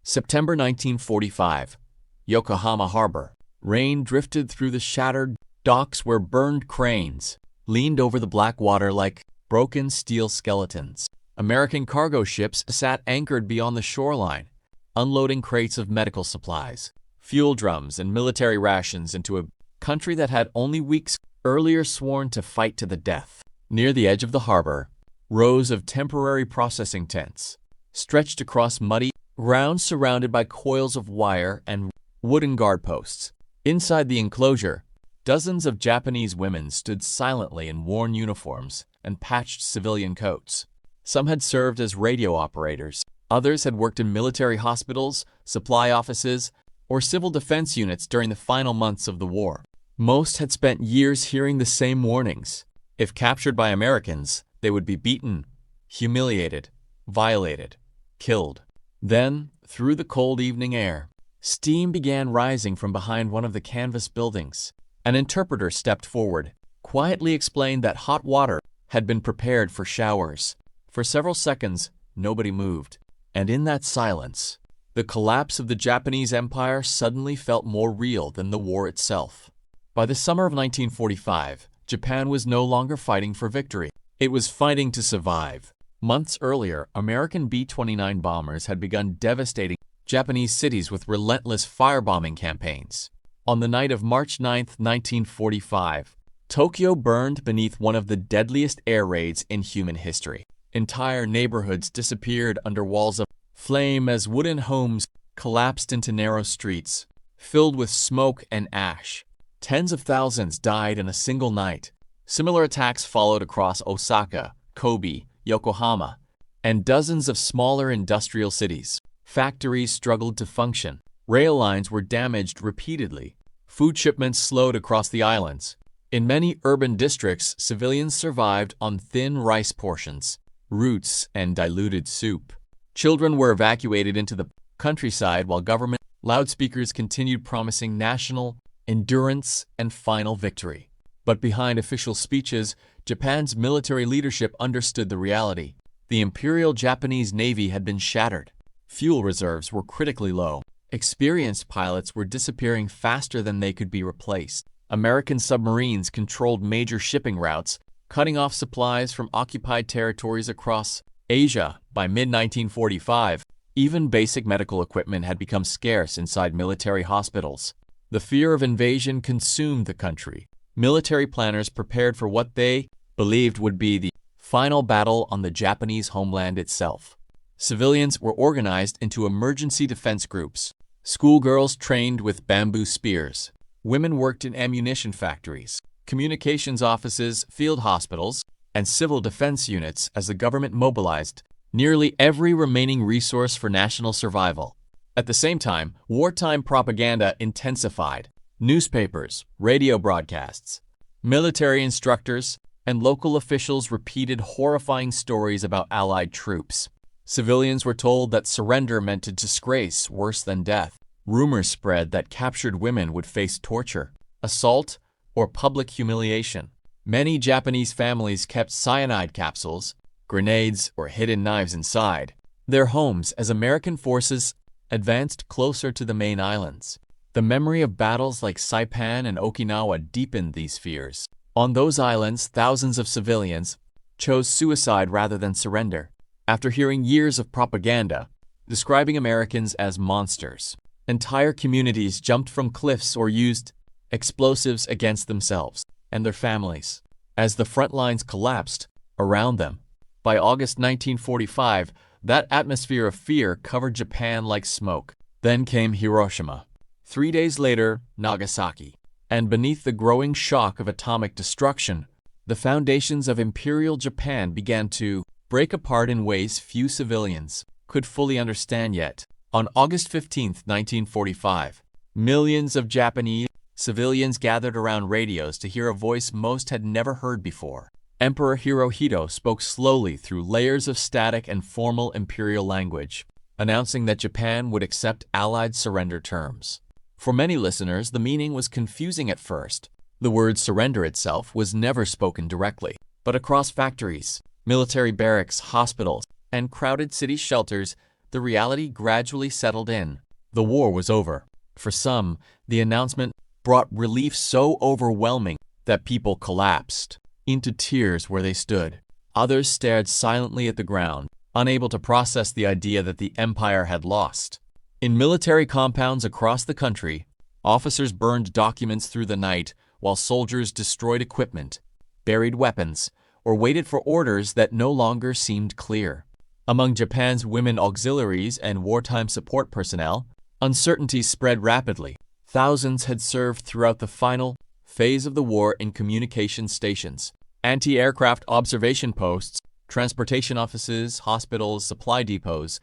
September 1945. Yokohama Harbor. Rain drifted through the shattered docks where burned cranes leaned over the black water like broken steel skeletons. American cargo ships sat anchored beyond the shoreline, unloading crates of medical supplies, fuel drums, and military rations into a country that had only weeks earlier sworn to fight to the death. Near the edge of the harbor, rows of temporary processing tents stretched across muddy ground surrounded by coils of wire and wooden guard posts. Inside the enclosure, dozens of Japanese women stood silently in worn uniforms and patched civilian coats. Some had served as radio operators. Others had worked in military hospitals, supply offices, or civil defense units during the final months of the war. Most had spent years hearing the same warnings. If captured by Americans, they would be beaten, humiliated, violated, killed. Then, through the cold evening air, steam began rising from behind one of the canvas buildings. An interpreter stepped forward, quietly explained that hot water had been prepared for showers. For several seconds, nobody moved, and in that silence, the collapse of the Japanese Empire suddenly felt more real than the war itself. By the summer of 1945, Japan was no longer fighting for victory. It was fighting to survive. Months earlier, American B-29 bombers had begun devastating Japanese cities with relentless firebombing campaigns. On the night of March 9, 1945, Tokyo burned beneath one of the deadliest air raids in human history. Entire neighborhoods disappeared under walls of flame as wooden homes collapsed into narrow streets, filled with smoke and ash. Tens of thousands died in a single night. Similar attacks followed across Osaka, Kobe, Yokohama, and dozens of smaller industrial cities. Factories struggled to function. Rail lines were damaged repeatedly. Food shipments slowed across the islands. In many urban districts, civilians survived on thin rice portions, roots, and diluted soup. Children were evacuated into the countryside while government loudspeakers continued promising national endurance and final victory. But behind official speeches, Japan's military leadership understood the reality. The Imperial Japanese Navy had been shattered. Fuel reserves were critically low. Experienced pilots were disappearing faster than they could be replaced. American submarines controlled major shipping routes, cutting off supplies from occupied territories across Asia. By mid-1945, even basic medical equipment had become scarce inside military hospitals. The fear of invasion consumed the country. Military planners prepared for what they believed would be the final battle on the Japanese homeland itself. Civilians were organized into emergency defense groups. Schoolgirls trained with bamboo spears. Women worked in ammunition factories, communications offices, field hospitals, and civil defense units as the government mobilized nearly every remaining resource for national survival. At the same time, wartime propaganda intensified. Newspapers, radio broadcasts, military instructors, and local officials repeated horrifying stories about Allied troops. Civilians were told that surrender meant a disgrace worse than death. Rumors spread that captured women would face torture, assault, or public humiliation. Many Japanese families kept cyanide capsules, grenades, or hidden knives inside their homes as American forces advanced closer to the main islands. The memory of battles like Saipan and Okinawa deepened these fears. On those islands, thousands of civilians chose suicide rather than surrender. After hearing years of propaganda describing Americans as monsters, entire communities jumped from cliffs or used explosives against themselves and their families as the front lines collapsed around them. By August 1945, that atmosphere of fear covered Japan like smoke. Then came Hiroshima. 3 days later, Nagasaki. And beneath the growing shock of atomic destruction, the foundations of Imperial Japan began to break apart in ways few civilians could fully understand yet. On August 15, 1945, millions of Japanese civilians gathered around radios to hear a voice most had never heard before. Emperor Hirohito spoke slowly through layers of static and formal imperial language, announcing that Japan would accept Allied surrender terms. For many listeners, the meaning was confusing at first. The word surrender itself was never spoken directly, but across factories, military barracks, hospitals, and crowded city shelters, the reality gradually settled in. The war was over. For some, the announcement brought relief so overwhelming that people collapsed into tears where they stood. Others stared silently at the ground, unable to process the idea that the empire had lost. In military compounds across the country, officers burned documents through the night while soldiers destroyed equipment, buried weapons, or waited for orders that no longer seemed clear. Among Japan's women auxiliaries and wartime support personnel, uncertainty spread rapidly. Thousands had served throughout the final phase of the war in communication stations, anti-aircraft observation posts, transportation offices, hospitals, supply depots,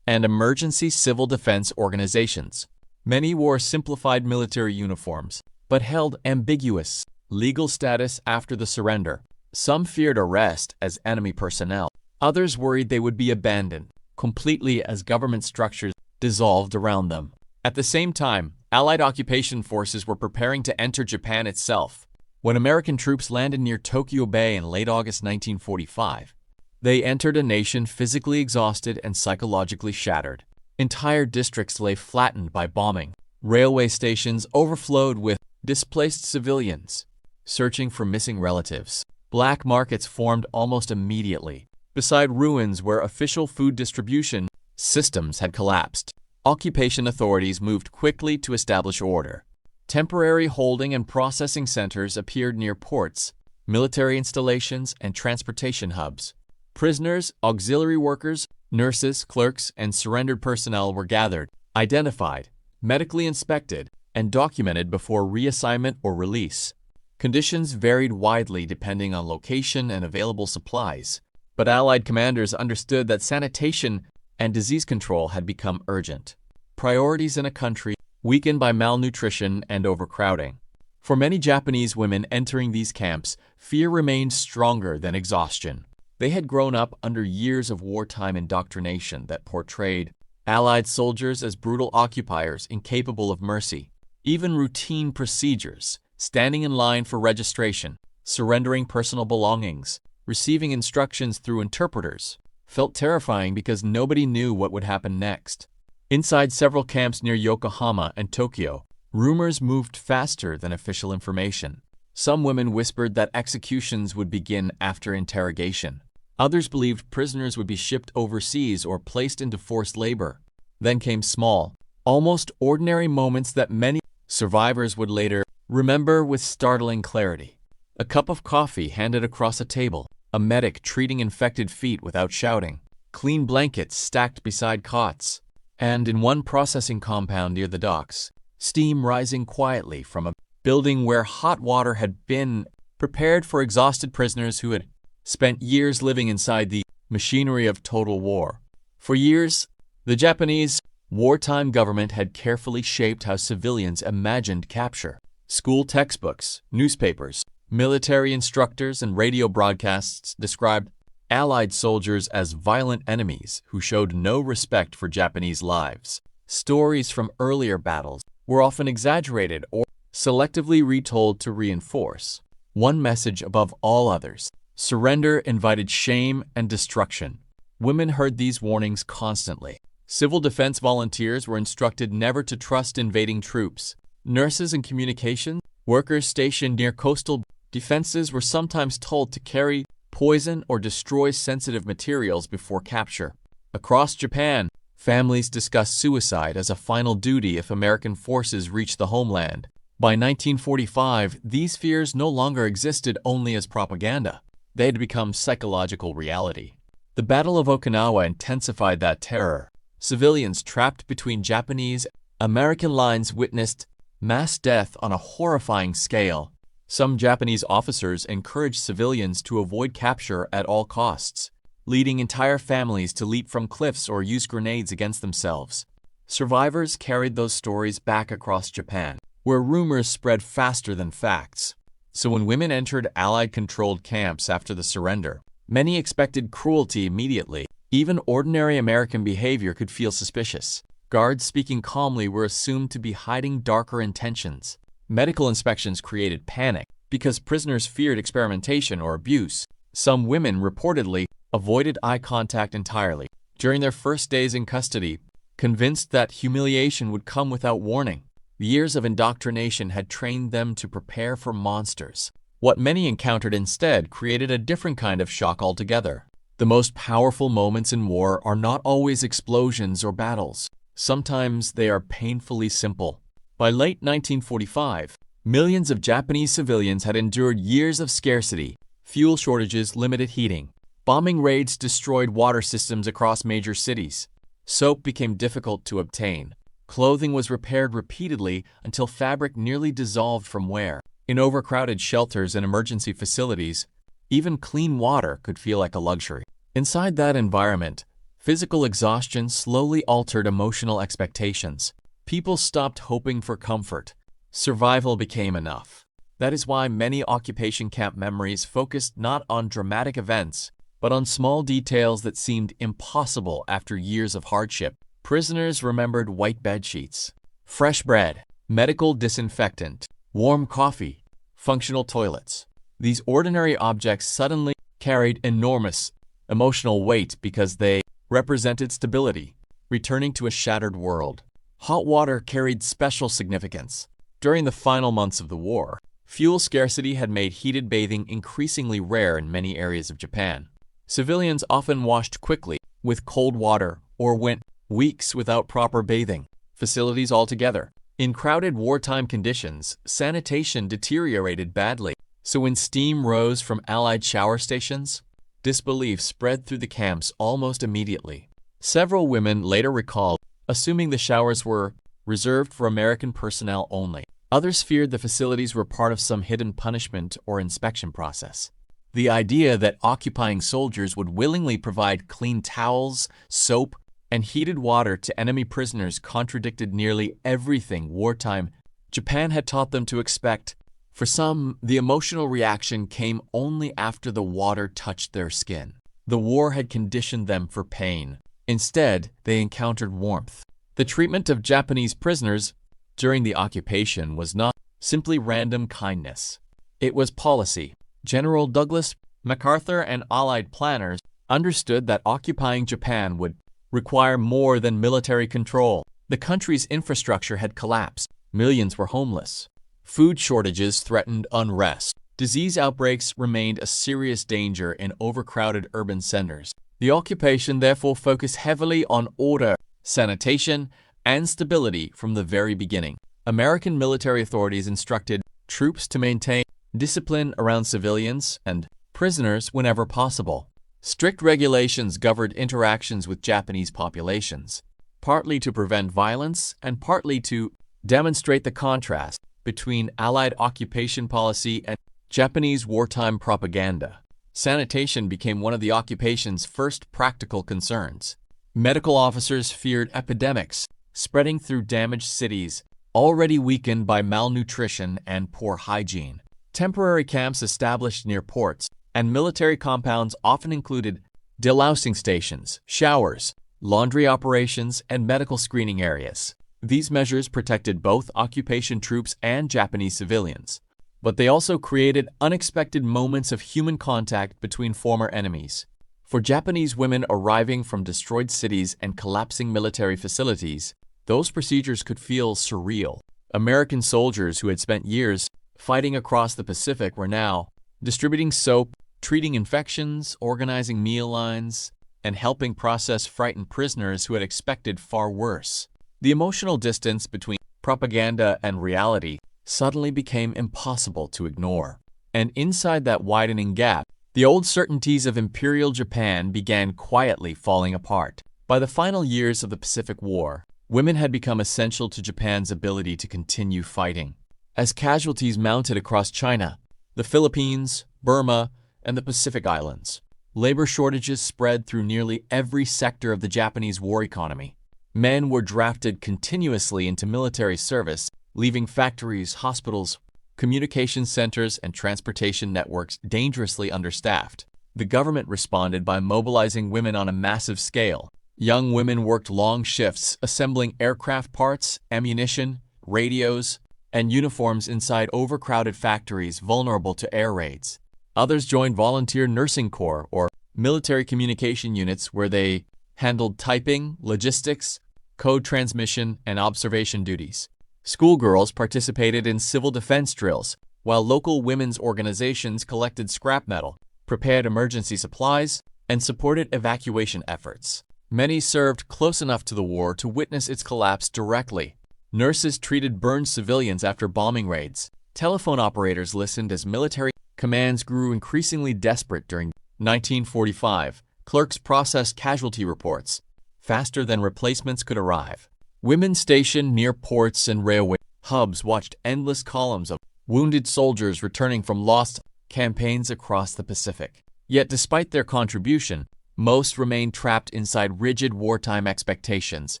and emergency civil defense organizations. Many wore simplified military uniforms, but held ambiguous legal status after the surrender. Some feared arrest as enemy personnel. Others worried they would be abandoned completely as government structures dissolved around them. At the same time, Allied occupation forces were preparing to enter Japan itself. When American troops landed near Tokyo Bay in late August 1945, they entered a nation physically exhausted and psychologically shattered. Entire districts lay flattened by bombing. Railway stations overflowed with displaced civilians searching for missing relatives. Black markets formed almost immediately, beside ruins where official food distribution systems had collapsed. Occupation authorities moved quickly to establish order. Temporary holding and processing centers appeared near ports, military installations, and transportation hubs. Prisoners, auxiliary workers, nurses, clerks, and surrendered personnel were gathered, identified, medically inspected, and documented before reassignment or release. Conditions varied widely depending on location and available supplies, but Allied commanders understood that sanitation and disease control had become urgent priorities in a country weakened by malnutrition and overcrowding. For many Japanese women entering these camps, fear remained stronger than exhaustion. They had grown up under years of wartime indoctrination that portrayed Allied soldiers as brutal occupiers incapable of mercy. Even routine procedures, standing in line for registration, surrendering personal belongings, receiving instructions through interpreters, felt terrifying because nobody knew what would happen next. Inside several camps near Yokohama and Tokyo, rumors moved faster than official information. Some women whispered that executions would begin after interrogation. Others believed prisoners would be shipped overseas or placed into forced labor. Then came small, almost ordinary moments that many survivors would later remember with startling clarity. A cup of coffee handed across a table, a medic treating infected feet without shouting, clean blankets stacked beside cots, and in one processing compound near the docks, steam rising quietly from a building where hot water had been prepared for exhausted prisoners who had spent years living inside the machinery of total war. For years, the Japanese wartime government had carefully shaped how civilians imagined capture. School textbooks, newspapers, military instructors, and radio broadcasts described Allied soldiers as violent enemies who showed no respect for Japanese lives. Stories from earlier battles were often exaggerated or selectively retold to reinforce one message above all others: surrender invited shame and destruction. Women heard these warnings constantly. Civil defense volunteers were instructed never to trust invading troops. Nurses and communication workers stationed near coastal defenses were sometimes told to carry poison or destroy sensitive materials before capture. Across Japan, families discussed suicide as a final duty if American forces reached the homeland. By 1945, these fears no longer existed only as propaganda. They had become psychological reality. The Battle of Okinawa intensified that terror. Civilians trapped between Japanese-American lines witnessed mass death on a horrifying scale. Some Japanese officers encouraged civilians to avoid capture at all costs, leading entire families to leap from cliffs or use grenades against themselves. Survivors carried those stories back across Japan, where rumors spread faster than facts. So when women entered Allied-controlled camps after the surrender, many expected cruelty immediately. Even ordinary American behavior could feel suspicious. Guards speaking calmly were assumed to be hiding darker intentions. Medical inspections created panic because prisoners feared experimentation or abuse. Some women reportedly avoided eye contact entirely During their first days in custody, convinced that humiliation would come without warning, years of indoctrination had trained them to prepare for monsters. What many encountered instead created a different kind of shock altogether. The most powerful moments in war are not always explosions or battles. Sometimes they are painfully simple. By late 1945, millions of Japanese civilians had endured years of scarcity, fuel shortages, limited heating. Bombing raids destroyed water systems across major cities. Soap became difficult to obtain. Clothing was repaired repeatedly until fabric nearly dissolved from wear. In overcrowded shelters and emergency facilities, even clean water could feel like a luxury. Inside that environment, physical exhaustion slowly altered emotional expectations. People stopped hoping for comfort. Survival became enough. That is why many occupation camp memories focused not on dramatic events, but on small details that seemed impossible after years of hardship. Prisoners remembered white bedsheets, fresh bread, medical disinfectant, warm coffee, functional toilets. These ordinary objects suddenly carried enormous emotional weight because they represented stability, returning to a shattered world. Hot water carried special significance. During the final months of the war, fuel scarcity had made heated bathing increasingly rare in many areas of Japan. Civilians often washed quickly with cold water or went weeks without proper bathing facilities altogether. In crowded wartime conditions, sanitation deteriorated badly, so when steam rose from Allied shower stations, disbelief spread through the camps almost immediately. Several women later recalled assuming the showers were reserved for American personnel only. Others feared the facilities were part of some hidden punishment or inspection process. The idea that occupying soldiers would willingly provide clean towels, soap, and heated water to enemy prisoners contradicted nearly everything wartime Japan had taught them to expect. For some, the emotional reaction came only after the water touched their skin. The war had conditioned them for pain. Instead, they encountered warmth. The treatment of Japanese prisoners during the occupation was not simply random kindness. It was policy. General Douglas MacArthur and Allied planners understood that occupying Japan would require more than military control. The country's infrastructure had collapsed. Millions were homeless. Food shortages threatened unrest. Disease outbreaks remained a serious danger in overcrowded urban centers. The occupation therefore focused heavily on order, sanitation, and stability from the very beginning. American military authorities instructed troops to maintain discipline around civilians and prisoners whenever possible. Strict regulations governed interactions with Japanese populations, partly to prevent violence and partly to demonstrate the contrast between Allied occupation policy and Japanese wartime propaganda. Sanitation became one of the occupation's first practical concerns. Medical officers feared epidemics spreading through damaged cities already weakened by malnutrition and poor hygiene. Temporary camps established near ports and military compounds often included delousing stations, showers, laundry operations, and medical screening areas. These measures protected both occupation troops and Japanese civilians, but they also created unexpected moments of human contact between former enemies. For Japanese women arriving from destroyed cities and collapsing military facilities, those procedures could feel surreal. American soldiers who had spent years fighting across the Pacific were now distributing soap, treating infections, organizing meal lines, and helping process frightened prisoners who had expected far worse. The emotional distance between propaganda and reality suddenly became impossible to ignore. And inside that widening gap, the old certainties of Imperial Japan began quietly falling apart. By the final years of the Pacific War, women had become essential to Japan's ability to continue fighting. As casualties mounted across China, the Philippines, Burma, and the Pacific Islands, labor shortages spread through nearly every sector of the Japanese war economy. Men were drafted continuously into military service, leaving factories, hospitals, communication centers, and transportation networks dangerously understaffed. The government responded by mobilizing women on a massive scale. Young women worked long shifts, assembling aircraft parts, ammunition, radios, and uniforms inside overcrowded factories vulnerable to air raids. Others joined volunteer nursing corps or military communication units where they handled typing, logistics, code transmission, and observation duties. Schoolgirls participated in civil defense drills, while local women's organizations collected scrap metal, prepared emergency supplies, and supported evacuation efforts. Many served close enough to the war to witness its collapse directly. Nurses treated burned civilians after bombing raids. Telephone operators listened as military commands grew increasingly desperate during 1945. Clerks processed casualty reports faster than replacements could arrive. Women stationed near ports and railway hubs watched endless columns of wounded soldiers returning from lost campaigns across the Pacific. Yet despite their contribution, most remained trapped inside rigid wartime expectations.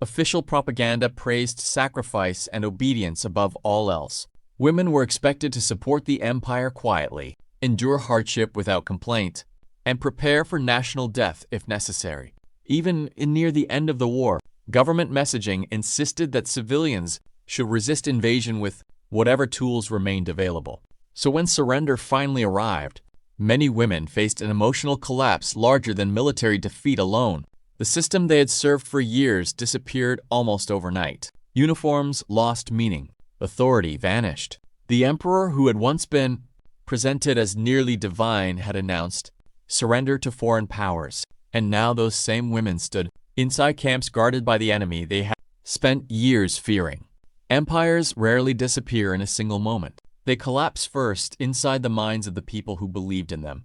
Official propaganda praised sacrifice and obedience above all else. Women were expected to support the empire quietly, endure hardship without complaint, and prepare for national death if necessary. Even near the end of the war, government messaging insisted that civilians should resist invasion with whatever tools remained available. So when surrender finally arrived, many women faced an emotional collapse larger than military defeat alone. The system they had served for years disappeared almost overnight. Uniforms lost meaning. Authority vanished. The emperor, who had once been presented as nearly divine, had announced surrender to foreign powers. And now those same women stood inside camps guarded by the enemy they had spent years fearing. Empires rarely disappear in a single moment. They collapse first inside the minds of the people who believed in them.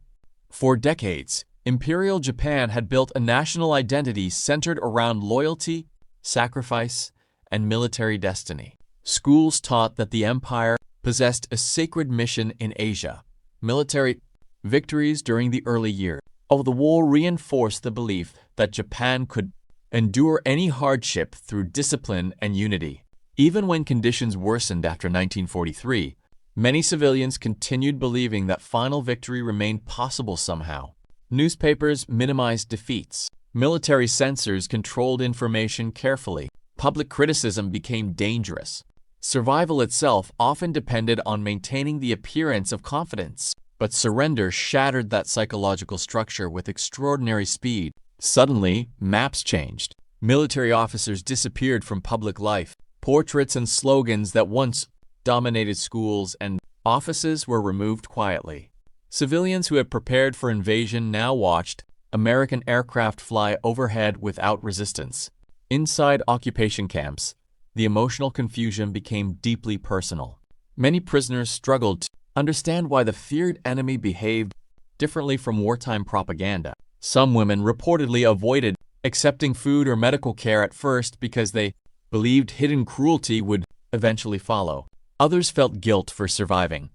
For decades, Imperial Japan had built a national identity centered around loyalty, sacrifice, and military destiny. Schools taught that the empire possessed a sacred mission in Asia. Military victories during the early years of the war reinforced the belief that Japan could endure any hardship through discipline and unity. Even when conditions worsened after 1943, many civilians continued believing that final victory remained possible somehow. Newspapers minimized defeats. Military censors controlled information carefully. Public criticism became dangerous. Survival itself often depended on maintaining the appearance of confidence. But surrender shattered that psychological structure with extraordinary speed. Suddenly, maps changed. Military officers disappeared from public life. Portraits and slogans that once dominated schools and offices were removed quietly. Civilians who had prepared for invasion now watched American aircraft fly overhead without resistance. Inside occupation camps, the emotional confusion became deeply personal. Many prisoners struggled to understand why the feared enemy behaved differently from wartime propaganda. Some women reportedly avoided accepting food or medical care at first because they believed hidden cruelty would eventually follow. Others felt guilt for surviving,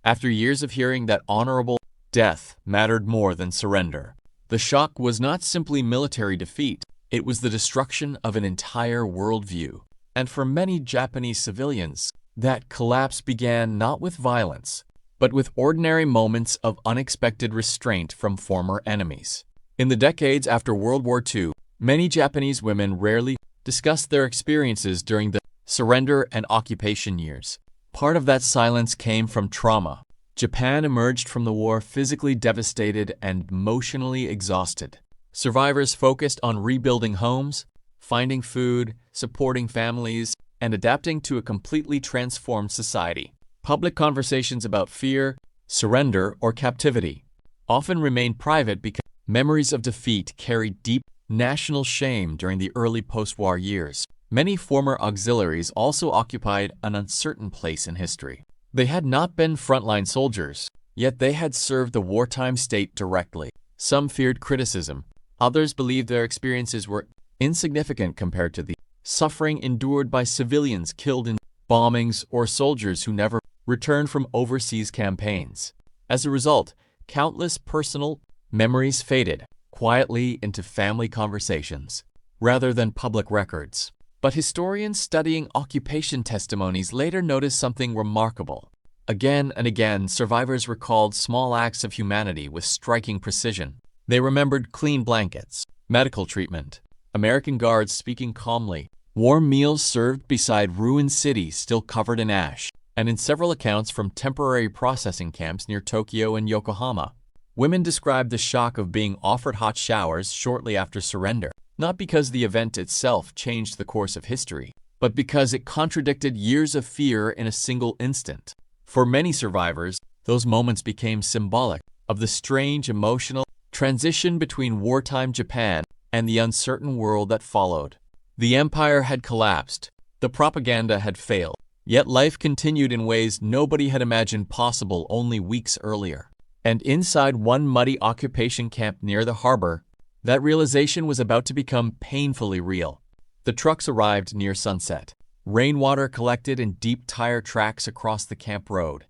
after years of hearing that honorable death mattered more than surrender. The shock was not simply military defeat, it was the destruction of an entire worldview. And for many Japanese civilians, that collapse began not with violence, but with ordinary moments of unexpected restraint from former enemies. In the decades after World War II, many Japanese women rarely discussed their experiences during the surrender and occupation years. Part of that silence came from trauma. Japan emerged from the war physically devastated and emotionally exhausted. Survivors focused on rebuilding homes, finding food, supporting families, and adapting to a completely transformed society. Public conversations about fear, surrender, or captivity often remained private because memories of defeat carried deep national shame during the early post-war years. Many former auxiliaries also occupied an uncertain place in history. They had not been frontline soldiers, yet they had served the wartime state directly. Some feared criticism. Others believed their experiences were insignificant compared to the suffering endured by civilians killed in bombings or soldiers who never returned from overseas campaigns. As a result, countless personal memories faded quietly into family conversations rather than public records. But historians studying occupation testimonies later noticed something remarkable. Again and again, survivors recalled small acts of humanity with striking precision. They remembered clean blankets, medical treatment, American guards speaking calmly, warm meals served beside ruined cities still covered in ash, and in several accounts from temporary processing camps near Tokyo and Yokohama, women described the shock of being offered hot showers shortly after surrender. not because the event itself changed the course of history, but because it contradicted years of fear in a single instant. For many survivors, those moments became symbolic of the strange emotional transition between wartime Japan and the uncertain world that followed. The empire had collapsed, the propaganda had failed, yet life continued in ways nobody had imagined possible only weeks earlier. And inside one muddy occupation camp near the harbor, that realization was about to become painfully real. The trucks arrived near sunset. Rainwater collected in deep tire tracks across the camp road,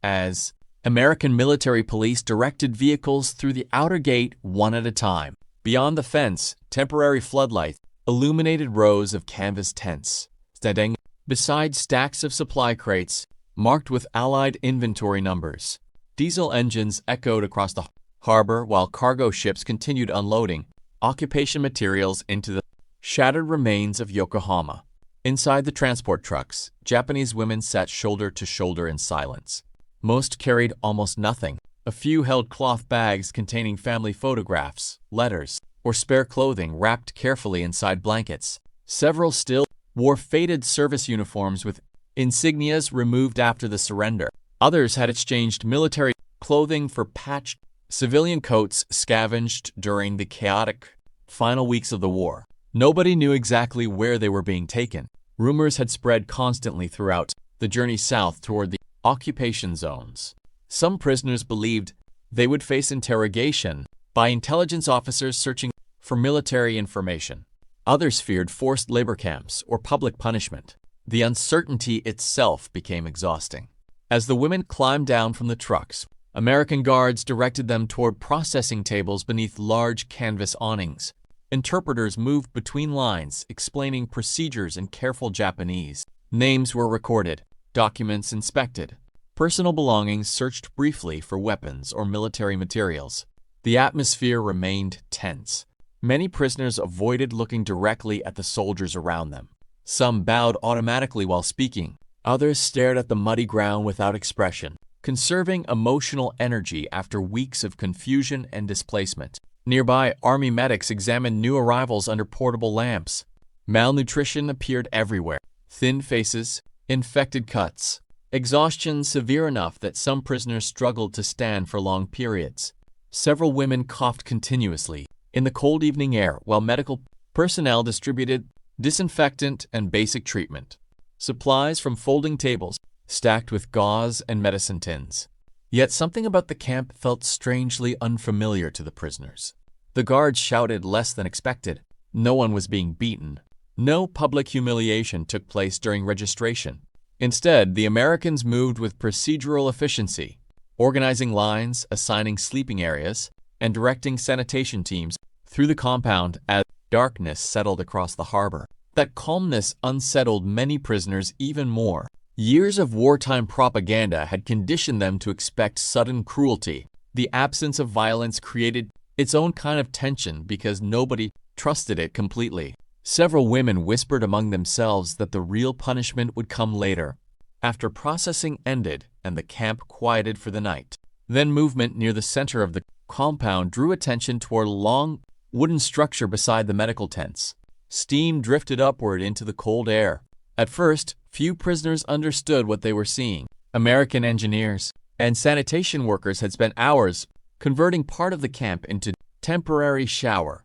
as American military police directed vehicles through the outer gate one at a time. Beyond the fence, temporary floodlights illuminated rows of canvas tents, standing beside stacks of supply crates marked with Allied inventory numbers. Diesel engines echoed across the harbor while cargo ships continued unloading occupation materials into the shattered remains of Yokohama. Inside the transport trucks, Japanese women sat shoulder to shoulder in silence. Most carried almost nothing. A few held cloth bags containing family photographs, letters, or spare clothing wrapped carefully inside blankets. Several still wore faded service uniforms with insignias removed after the surrender. Others had exchanged military clothing for patched civilian coats scavenged during the chaotic final weeks of the war. Nobody knew exactly where they were being taken. Rumors had spread constantly throughout the journey south toward the occupation zones. Some prisoners believed they would face interrogation by intelligence officers searching for military information. Others feared forced labor camps or public punishment. The uncertainty itself became exhausting. As the women climbed down from the trucks, American guards directed them toward processing tables beneath large canvas awnings. Interpreters moved between lines, explaining procedures in careful Japanese. Names were recorded, documents inspected, personal belongings searched briefly for weapons or military materials. The atmosphere remained tense. Many prisoners avoided looking directly at the soldiers around them. Some bowed automatically while speaking. Others stared at the muddy ground without expression, conserving emotional energy after weeks of confusion and displacement. Nearby, army medics examined new arrivals under portable lamps. Malnutrition appeared everywhere. Thin faces, infected cuts, exhaustion severe enough that some prisoners struggled to stand for long periods. Several women coughed continuously in the cold evening air while medical personnel distributed disinfectant and basic treatment. Supplies from folding tables stacked with gauze and medicine tins. Yet something about the camp felt strangely unfamiliar to the prisoners. The guards shouted less than expected. No one was being beaten. No public humiliation took place during registration. Instead, the Americans moved with procedural efficiency, organizing lines, assigning sleeping areas, and directing sanitation teams through the compound as darkness settled across the harbor. That calmness unsettled many prisoners even more. Years of wartime propaganda had conditioned them to expect sudden cruelty. The absence of violence created its own kind of tension because nobody trusted it completely. Several women whispered among themselves that the real punishment would come later, after processing ended and the camp quieted for the night. Then movement near the center of the compound drew attention toward a long wooden structure beside the medical tents. Steam drifted upward into the cold air. At first, few prisoners understood what they were seeing. American engineers and sanitation workers had spent hours converting part of the camp into temporary shower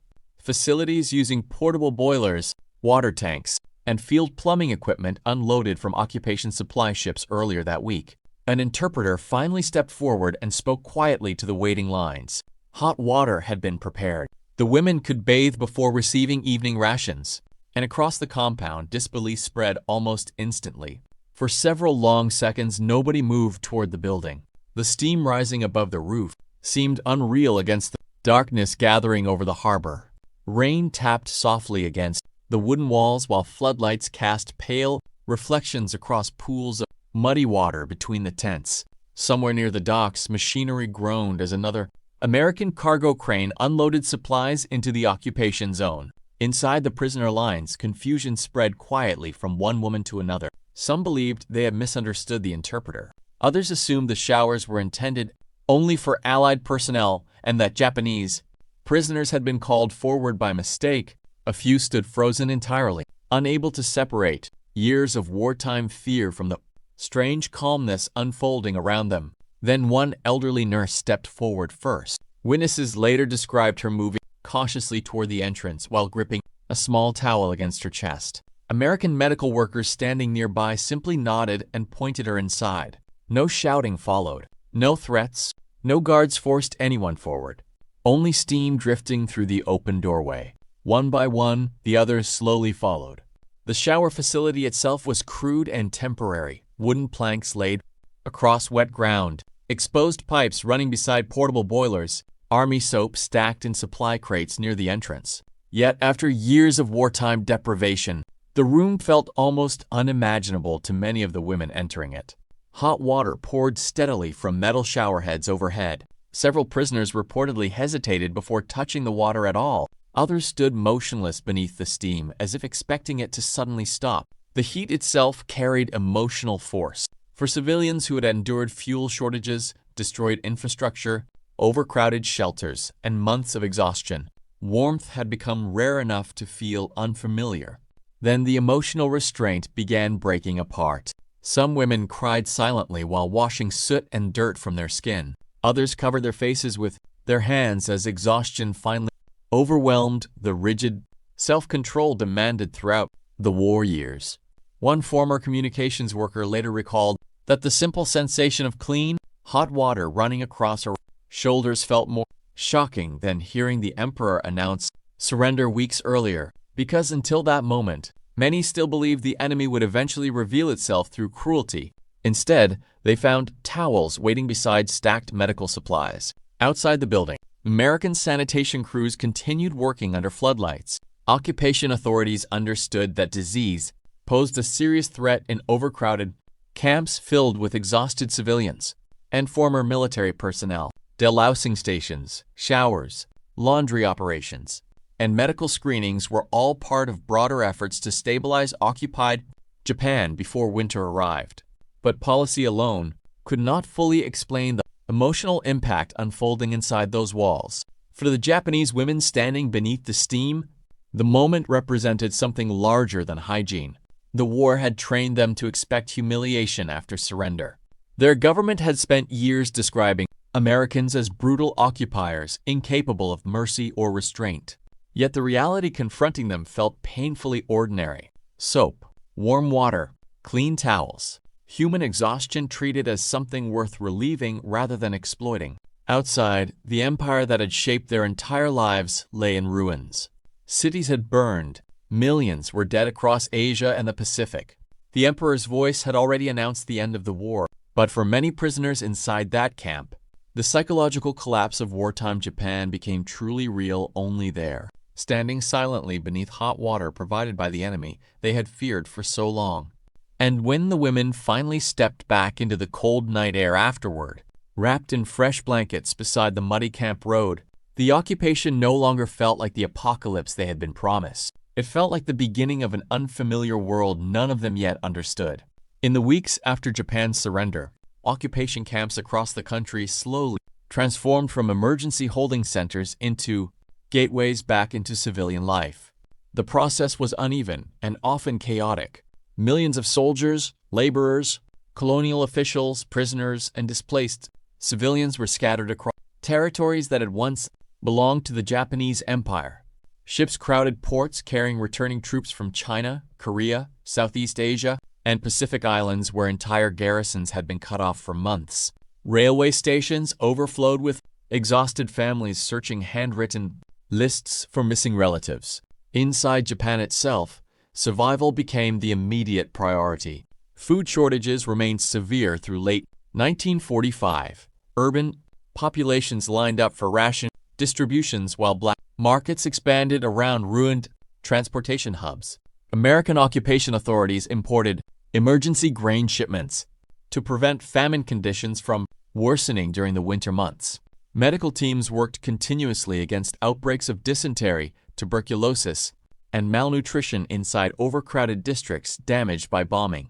facilities using portable boilers, water tanks, and field plumbing equipment unloaded from occupation supply ships earlier that week. An interpreter finally stepped forward and spoke quietly to the waiting lines. Hot water had been prepared. The women could bathe before receiving evening rations, and across the compound, disbelief spread almost instantly. For several long seconds, nobody moved toward the building. The steam rising above the roof seemed unreal against the darkness gathering over the harbor. Rain tapped softly against the wooden walls while floodlights cast pale reflections across pools of muddy water between the tents. Somewhere near the docks, machinery groaned as another American cargo crane unloaded supplies into the occupation zone. Inside the prisoner lines, confusion spread quietly from one woman to another. Some believed they had misunderstood the interpreter. Others assumed the showers were intended only for Allied personnel and that Japanese prisoners had been called forward by mistake. A few stood frozen entirely, unable to separate years of wartime fear from the strange calmness unfolding around them. Then one elderly nurse stepped forward first. Witnesses later described her moving cautiously toward the entrance while gripping a small towel against her chest. American medical workers standing nearby simply nodded and pointed her inside. No shouting followed. No threats. No guards forced anyone forward. Only steam drifting through the open doorway. One by one, the others slowly followed. The shower facility itself was crude and temporary. Wooden planks laid across wet ground, exposed pipes running beside portable boilers, army soap stacked in supply crates near the entrance. Yet, after years of wartime deprivation, the room felt almost unimaginable to many of the women entering it. Hot water poured steadily from metal shower heads overhead. Several prisoners reportedly hesitated before touching the water at all. Others stood motionless beneath the steam, as if expecting it to suddenly stop. The heat itself carried emotional force. For civilians who had endured fuel shortages, destroyed infrastructure, overcrowded shelters, and months of exhaustion, warmth had become rare enough to feel unfamiliar. Then the emotional restraint began breaking apart. Some women cried silently while washing soot and dirt from their skin. Others covered their faces with their hands as exhaustion finally overwhelmed the rigid self-control demanded throughout the war years. One former communications worker later recalled that the simple sensation of clean, hot water running across her shoulders felt more shocking than hearing the emperor announce surrender weeks earlier, because until that moment, many still believed the enemy would eventually reveal itself through cruelty. Instead, they found towels waiting beside stacked medical supplies. Outside the building, American sanitation crews continued working under floodlights. Occupation authorities understood that disease posed a serious threat in overcrowded camps filled with exhausted civilians and former military personnel. Delousing stations, showers, laundry operations, and medical screenings were all part of broader efforts to stabilize occupied Japan before winter arrived. But policy alone could not fully explain the emotional impact unfolding inside those walls. For the Japanese women standing beneath the steam, the moment represented something larger than hygiene. The war had trained them to expect humiliation after surrender. Their government had spent years describing Americans as brutal occupiers, incapable of mercy or restraint. Yet the reality confronting them felt painfully ordinary. Soap, warm water, clean towels, human exhaustion treated as something worth relieving rather than exploiting. Outside, the empire that had shaped their entire lives lay in ruins. Cities had burned. Millions were dead across Asia and the Pacific. The emperor's voice had already announced the end of the war, but for many prisoners inside that camp, the psychological collapse of wartime Japan became truly real only there, standing silently beneath hot water provided by the enemy they had feared for so long. And when the women finally stepped back into the cold night air afterward, wrapped in fresh blankets beside the muddy camp road, the occupation no longer felt like the apocalypse they had been promised. It felt like the beginning of an unfamiliar world none of them yet understood. In the weeks after Japan's surrender, occupation camps across the country slowly transformed from emergency holding centers into gateways back into civilian life. The process was uneven and often chaotic. Millions of soldiers, laborers, colonial officials, prisoners, and displaced civilians were scattered across territories that had once belonged to the Japanese Empire. Ships crowded ports carrying returning troops from China, Korea, Southeast Asia, and Pacific Islands where entire garrisons had been cut off for months. Railway stations overflowed with exhausted families searching handwritten lists for missing relatives. Inside Japan itself, survival became the immediate priority. Food shortages remained severe through late 1945. Urban populations lined up for ration distributions while black markets expanded around ruined transportation hubs. American occupation authorities imported emergency grain shipments to prevent famine conditions from worsening during the winter months. Medical teams worked continuously against outbreaks of dysentery, tuberculosis, and malnutrition inside overcrowded districts damaged by bombing.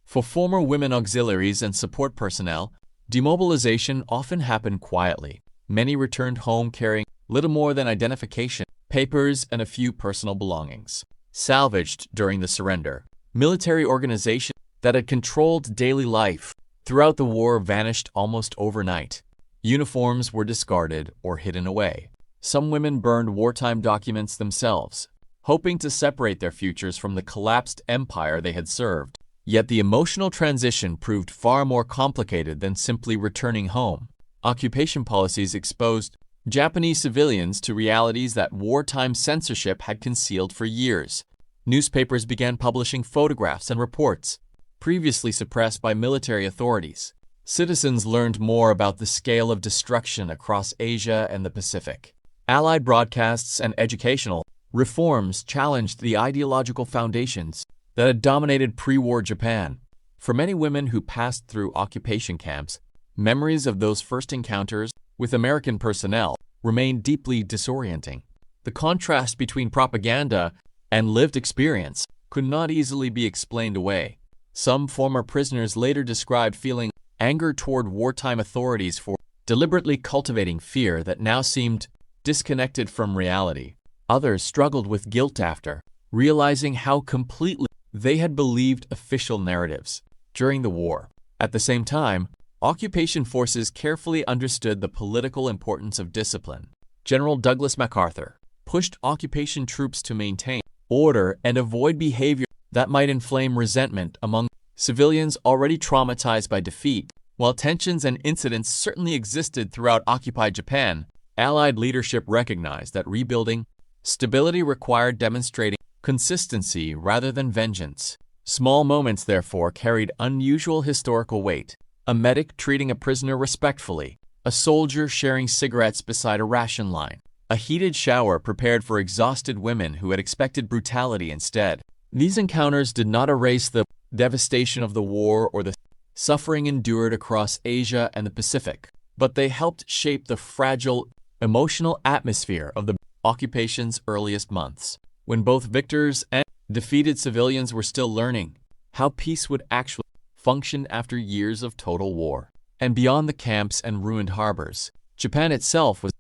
For former women auxiliaries and support personnel, demobilization often happened quietly. Many returned home carrying little more than identification papers, and a few personal belongings. Salvaged during the surrender. Military organizations that had controlled daily life throughout the war vanished almost overnight. Uniforms were discarded or hidden away. Some women burned wartime documents themselves, hoping to separate their futures from the collapsed empire they had served. Yet the emotional transition proved far more complicated than simply returning home. Occupation policies exposed Japanese civilians to realities that wartime censorship had concealed for years. Newspapers began publishing photographs and reports previously suppressed by military authorities. Citizens learned more about the scale of destruction across Asia and the Pacific. Allied broadcasts and educational reforms challenged the ideological foundations that had dominated pre-war Japan. For many women who passed through occupation camps, memories of those first encounters with American personnel remained deeply disorienting. The contrast between propaganda and lived experience could not easily be explained away. Some former prisoners later described feeling anger toward wartime authorities for deliberately cultivating fear that now seemed disconnected from reality. Others struggled with guilt after realizing how completely they had believed official narratives during the war. At the same time, occupation forces carefully understood the political importance of discipline. General Douglas MacArthur pushed occupation troops to maintain order and avoid behavior that might inflame resentment among civilians already traumatized by defeat. While tensions and incidents certainly existed throughout occupied Japan, Allied leadership recognized that rebuilding stability required demonstrating consistency rather than vengeance. Small moments, therefore, carried unusual historical weight. A medic treating a prisoner respectfully, a soldier sharing cigarettes beside a ration line, a heated shower prepared for exhausted women who had expected brutality instead. These encounters did not erase the devastation of the war or the suffering endured across Asia and the Pacific, but they helped shape the fragile, emotional atmosphere of the occupation's earliest months, when both victors and defeated civilians were still learning how peace would actually function after years of total war. And beyond the camps and ruined harbors, Japan itself was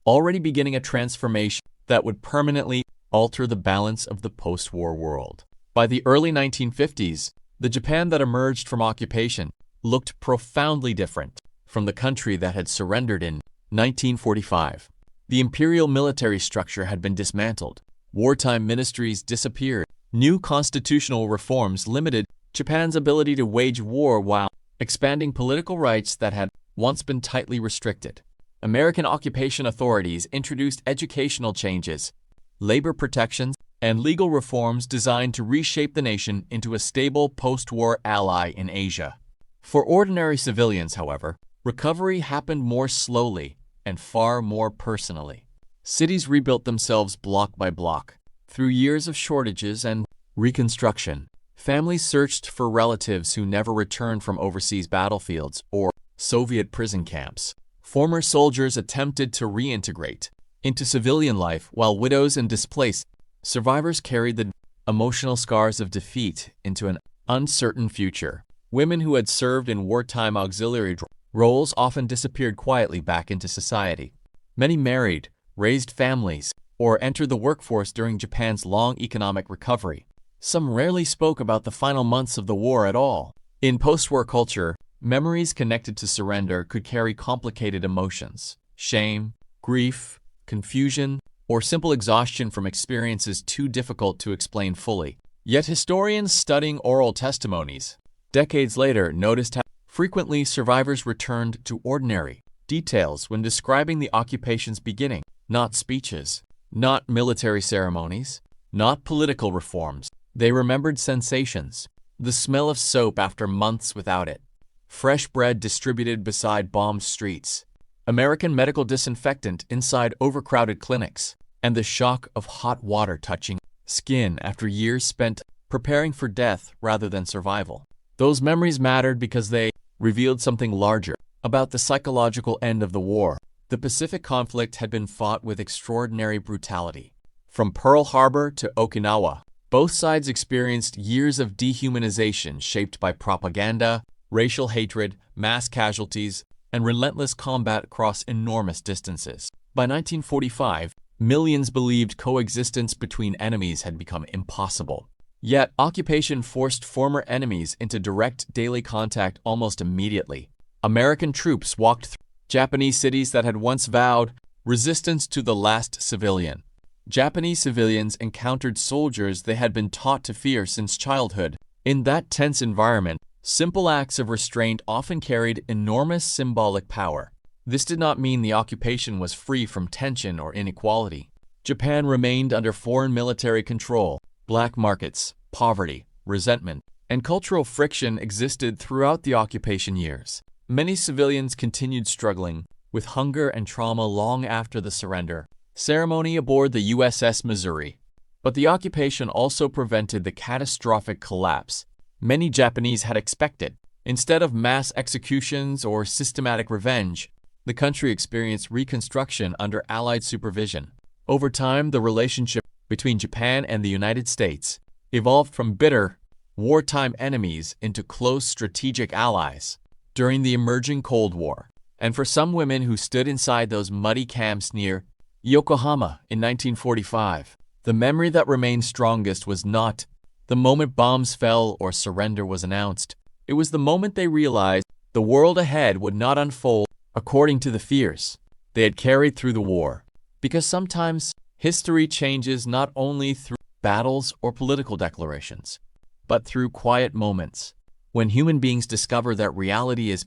already beginning a transformation that would permanently alter the balance of the post-war world. By the early 1950s, the Japan that emerged from occupation looked profoundly different from the country that had surrendered in 1945. The imperial military structure had been dismantled. Wartime ministries disappeared. New constitutional reforms limited Japan's ability to wage war while expanding political rights that had once been tightly restricted. American occupation authorities introduced educational changes, labor protections, and legal reforms designed to reshape the nation into a stable post-war ally in Asia. For ordinary civilians, however, recovery happened more slowly and far more personally. Cities rebuilt themselves block by block. Through years of shortages and reconstruction, families searched for relatives who never returned from overseas battlefields or Soviet prison camps. Former soldiers attempted to reintegrate into civilian life, while widows and displaced survivors carried the emotional scars of defeat into an uncertain future. Women who had served in wartime auxiliary roles often disappeared quietly back into society. Many married, raised families, or entered the workforce during Japan's long economic recovery. Some rarely spoke about the final months of the war at all. In post-war culture, memories connected to surrender could carry complicated emotions: shame, grief, confusion, or simple exhaustion from experiences too difficult to explain fully. Yet historians studying oral testimonies decades later noticed how frequently survivors returned to ordinary details when describing the occupation's beginning. Not speeches, not military ceremonies, not political reforms. They remembered sensations: the smell of soap after months without it, fresh bread distributed beside bombed streets, American medical disinfectant inside overcrowded clinics, and the shock of hot water touching skin after years spent preparing for death rather than survival. Those memories mattered because they revealed something larger about the psychological end of the war. The Pacific conflict had been fought with extraordinary brutality. From Pearl Harbor to Okinawa, both sides experienced years of dehumanization shaped by propaganda, racial hatred, mass casualties, and relentless combat across enormous distances. By 1945, Millions believed coexistence between enemies had become impossible. Yet, occupation forced former enemies into direct daily contact almost immediately. American troops walked through Japanese cities that had once vowed resistance to the last civilian. Japanese civilians encountered soldiers they had been taught to fear since childhood. In that tense environment, simple acts of restraint often carried enormous symbolic power. This did not mean the occupation was free from tension or inequality. Japan remained under foreign military control. Black markets, poverty, resentment, and cultural friction existed throughout the occupation years. Many civilians continued struggling with hunger and trauma long after the surrender ceremony aboard the USS Missouri. But the occupation also prevented the catastrophic collapse many Japanese had expected. Instead of mass executions or systematic revenge, the country experienced reconstruction under Allied supervision. Over time, the relationship between Japan and the United States evolved from bitter, wartime enemies into close strategic allies during the emerging Cold War. And for some women who stood inside those muddy camps near Yokohama in 1945, the memory that remained strongest was not the moment bombs fell or surrender was announced. It was the moment they realized the world ahead would not unfold according to the fears they had carried through the war. Because sometimes history changes not only through battles or political declarations, but through quiet moments when human beings discover that reality is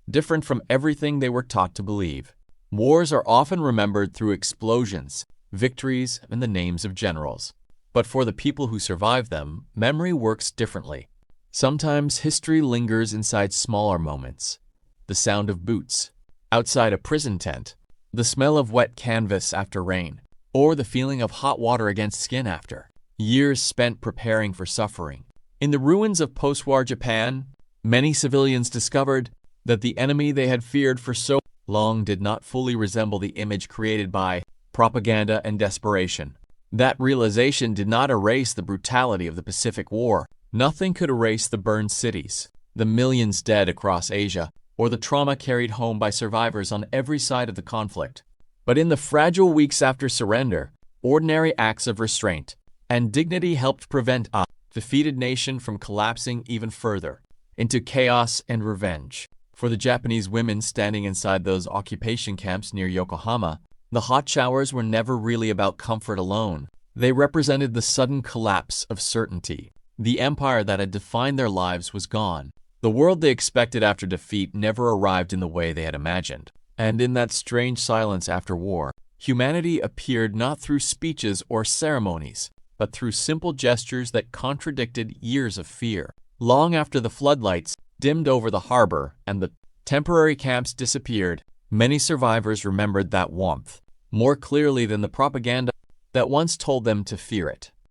different from everything they were taught to believe. Wars are often remembered through explosions, victories, and the names of generals. But for the people who survived them, memory works differently. Sometimes history lingers inside smaller moments. The sound of boots outside a prison tent, the smell of wet canvas after rain, or the feeling of hot water against skin after years spent preparing for suffering. In the ruins of post-war Japan, many civilians discovered that the enemy they had feared for so long did not fully resemble the image created by propaganda and desperation. That realization did not erase the brutality of the Pacific War. Nothing could erase the burned cities, the millions dead across Asia, or the trauma carried home by survivors on every side of the conflict. But in the fragile weeks after surrender, ordinary acts of restraint and dignity helped prevent a defeated nation from collapsing even further into chaos and revenge. For the Japanese women standing inside those occupation camps near Yokohama, the hot showers were never really about comfort alone. They represented the sudden collapse of certainty. The empire that had defined their lives was gone. The world they expected after defeat never arrived in the way they had imagined. And in that strange silence after war, humanity appeared not through speeches or ceremonies, but through simple gestures that contradicted years of fear. Long after the floodlights dimmed over the harbor and the temporary camps disappeared, many survivors remembered that warmth more clearly than the propaganda that once told them to fear it.